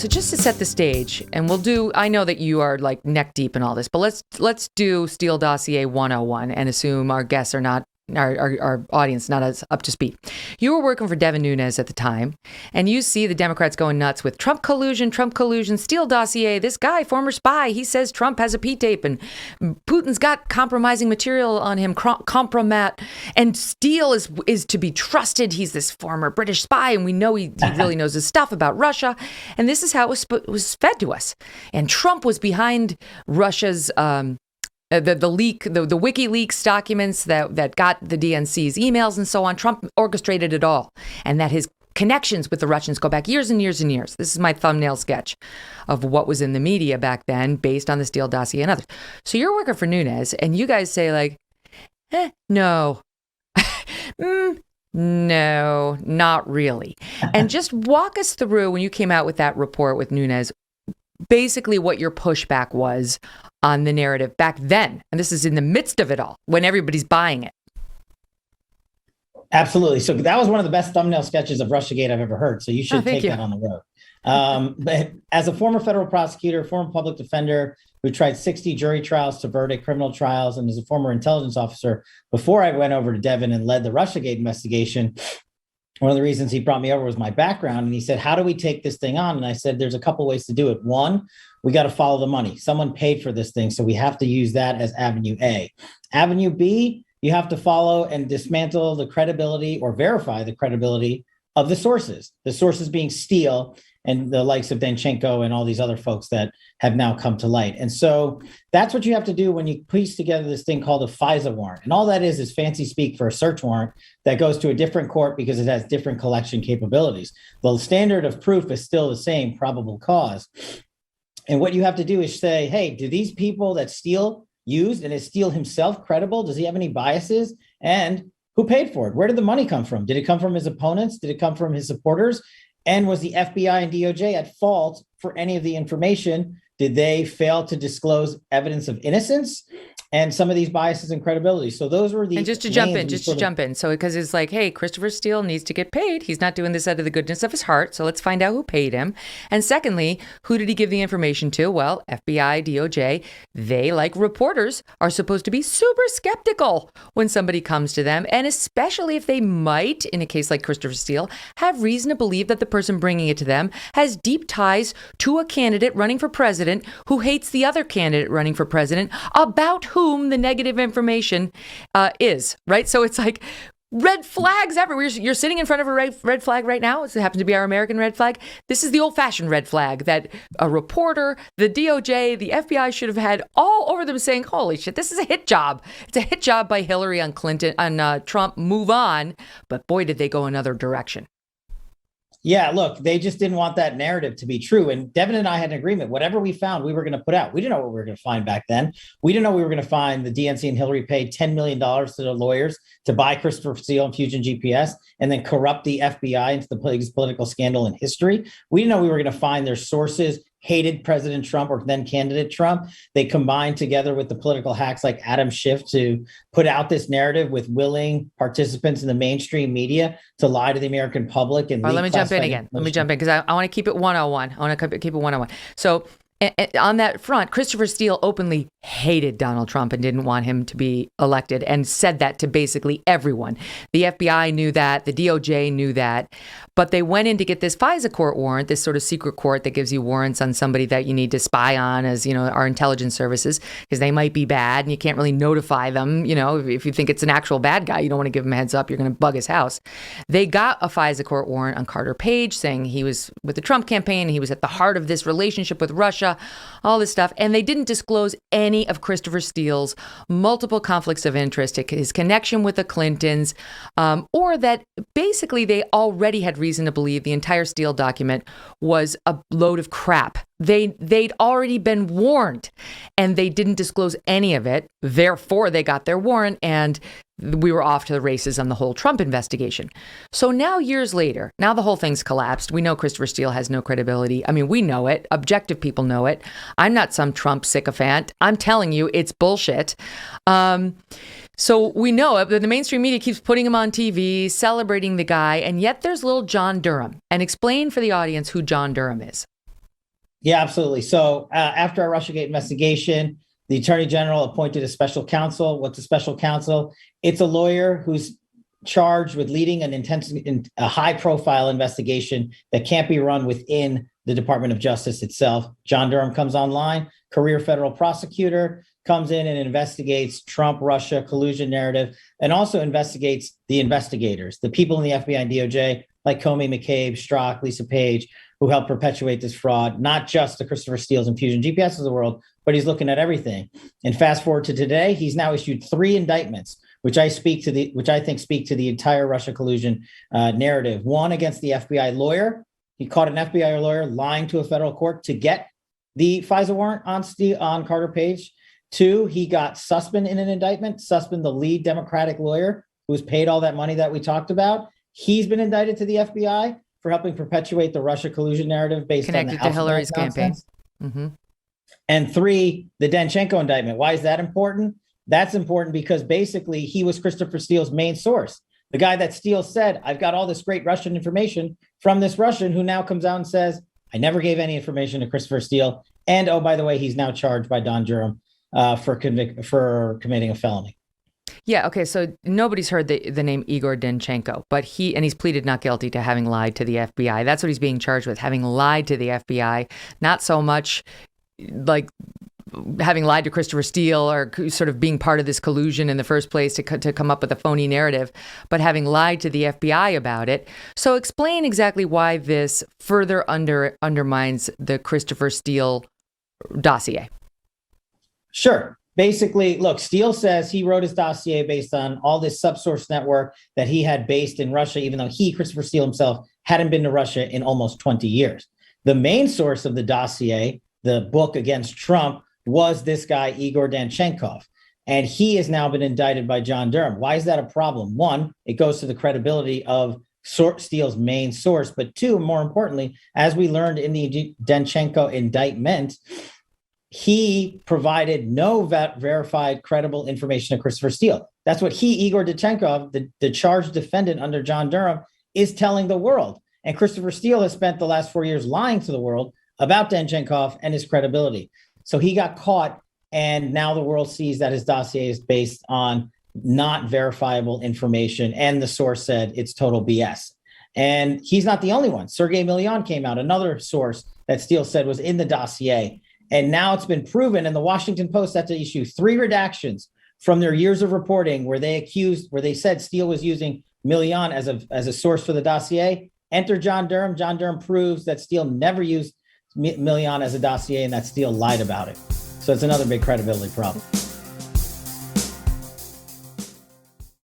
So just to set the stage, and I know that you are like neck deep in all this, but let's do Steele Dossier 101 and assume our guests are not, our audience not as up to speed. You were working for Devin Nunes at the time, and you see the Democrats going nuts with Trump collusion, Steele Dossier, this guy, former spy, he says Trump has a P-tape, and Putin's got compromising material on him, compromat, and Steele is to be trusted. He's this former British spy, and we know he really knows his stuff about Russia, and this is how it was fed to us. And Trump was behind Russia's the leak, the WikiLeaks documents that got the DNC's emails and so on. Trump orchestrated it all, and that his connections with the Russians go back years and years and years. This is my thumbnail sketch of what was in the media back then based on the Steele Dossier and others. So you're working for Nunes, and you guys say like, no. No, not really. And just walk us through, when you came out with that report with Nunes, basically what your pushback was on the narrative back then. And this is in the midst of it all, when everybody's buying it. Absolutely. So that was one of the best thumbnail sketches of Russiagate I've ever heard. So you should take that on the road. But as a former federal prosecutor, former public defender who tried 60 jury trials to verdict, criminal trials, and as a former intelligence officer, before I went over to Devin and led the Russiagate investigation, one of the reasons he brought me over was my background. And he said, how do we take this thing on? And I said, there's a couple ways to do it. One, we got to follow the money. Someone paid for this thing, so we have to use that as avenue A. Avenue B, you have to follow and dismantle the credibility or verify the credibility of the sources being Steele and the likes of Danchenko and all these other folks that have now come to light. And so that's what you have to do when you piece together this thing called a FISA warrant. And all that is fancy speak for a search warrant that goes to a different court because it has different collection capabilities. The standard of proof is still the same, probable cause. And what you have to do is say, hey, do these people that Steele used, and is Steele himself credible? Does he have any biases? And who paid for it? Where did the money come from? Did it come from his opponents? Did it come from his supporters? And was the FBI and DOJ at fault for any of the information? Did they fail to disclose evidence of innocence and some of these biases and credibility? So those were the— And just to jump in. So because it's like, hey, Christopher Steele needs to get paid. He's not doing this out of the goodness of his heart. So let's find out who paid him. And secondly, who did he give the information to? Well, FBI, DOJ, they, like reporters, are supposed to be super skeptical when somebody comes to them. And especially if they might, in a case like Christopher Steele, have reason to believe that the person bringing it to them has deep ties to a candidate running for president who hates the other candidate running for president, about whom the negative information is, right? So it's like red flags everywhere. You're sitting in front of a red flag right now. It happens to be our American red flag. This is the old-fashioned red flag that a reporter, the DOJ, the FBI should have had all over them saying, holy shit, this is a hit job. It's a hit job by Hillary on Clinton, on Trump, move on. But boy, did they go another direction. Yeah, look, they just didn't want that narrative to be true. And Devin and I had an agreement. Whatever we found, we were going to put out. We didn't know what we were going to find back then. We didn't know we were going to find the DNC and Hillary paid $10 million to the lawyers to buy Christopher Steele and Fusion GPS and then corrupt the FBI into the biggest political scandal in history. We didn't know we were going to find their sources hated President Trump or then candidate Trump. They combined together with the political hacks like Adam Schiff to put out this narrative with willing participants in the mainstream media to lie to the American public. And let me jump in again. Let me jump in because I want to keep it 101. I want to keep it 101. So on that front, Christopher Steele openly hated Donald Trump and didn't want him to be elected and said that to basically everyone. The FBI knew that. The DOJ knew that. But they went in to get this FISA court warrant, this sort of secret court that gives you warrants on somebody that you need to spy on as, you know, our intelligence services, because they might be bad and you can't really notify them. You know, if you think it's an actual bad guy, you don't want to give him a heads up. You're going to bug his house. They got a FISA court warrant on Carter Page saying he was with the Trump campaign. He was at the heart of this relationship with Russia, all this stuff. And they didn't disclose any of Christopher Steele's multiple conflicts of interest, his connection with the Clintons, or that basically they already had reason to believe the entire Steele document was a load of crap. They'd already been warned and they didn't disclose any of it. Therefore, they got their warrant and we were off to the races on the whole Trump investigation. So now, years later, now the whole thing's collapsed. We know Christopher Steele has no credibility. I mean, we know it. Objective people know it. I'm not some Trump sycophant. I'm telling you, it's bullshit. So we know it, but the mainstream media keeps putting him on TV, celebrating the guy, and yet there's little John Durham. And explain for the audience who John Durham is. Yeah, absolutely. So after our Russiagate investigation, the Attorney General appointed a special counsel. What's a special counsel? It's a lawyer who's charged with leading a high-profile investigation that can't be run within the Department of Justice itself. John Durham comes online, career federal prosecutor, comes in and investigates Trump-Russia collusion narrative, and also investigates the investigators, the people in the FBI and DOJ, like Comey, McCabe, Strzok, Lisa Page, who helped perpetuate this fraud, not just the Christopher Steele's and Fusion GPS of the world, but he's looking at everything. And fast forward to today, he's now issued 3 indictments, which I think speak to the entire Russia collusion narrative. One against the FBI lawyer. He caught an FBI lawyer lying to a federal court to get the FISA warrant on Carter Page. 2, he got Sussman in an indictment. Sussman, the lead Democratic lawyer who was paid all that money that we talked about. He's been indicted to the FBI for helping perpetuate the Russia collusion narrative based connected on the to Hillary's campaign. Mm-hmm. And 3, the Danchenko indictment. Why is that important? That's important because basically he was Christopher Steele's main source. The guy that Steele said, I've got all this great Russian information from this Russian who now comes out and says, I never gave any information to Christopher Steele. And oh, by the way, he's now charged by Don Durham for committing a felony. Yeah. Okay. So nobody's heard the name Igor Danchenko, but he's pleaded not guilty to having lied to the FBI. That's what he's being charged with, having lied to the FBI, not so much like having lied to Christopher Steele or sort of being part of this collusion in the first place to come up with a phony narrative, but having lied to the FBI about it. So explain exactly why this further undermines the Christopher Steele dossier. Sure. Basically, look, Steele says he wrote his dossier based on all this subsource network that he had based in Russia, even though Christopher Steele himself, hadn't been to Russia in almost 20 years. The main source of the dossier, the book against Trump, was this guy, Igor Danchenko. And he has now been indicted by John Durham. Why is that a problem? 1, it goes to the credibility of Steele's main source. But 2, more importantly, as we learned in the Danchenko indictment, he provided no verified, credible information to Christopher Steele. That's what Igor Danchenko, the charged defendant under John Durham, is telling the world. And Christopher Steele has spent the last 4 years lying to the world about Danchenko and his credibility. So he got caught, and now the world sees that his dossier is based on not verifiable information, and the source said it's total BS. And he's not the only one. Sergei Milyan came out, another source that Steele said was in the dossier. And now it's been proven, and the Washington Post had to issue 3 redactions from their years of reporting where they said Steele was using Milyan as a source for the dossier. Enter John Durham. John Durham proves that Steele never used Milyan as a dossier and that Steele lied about it. So it's another big credibility problem.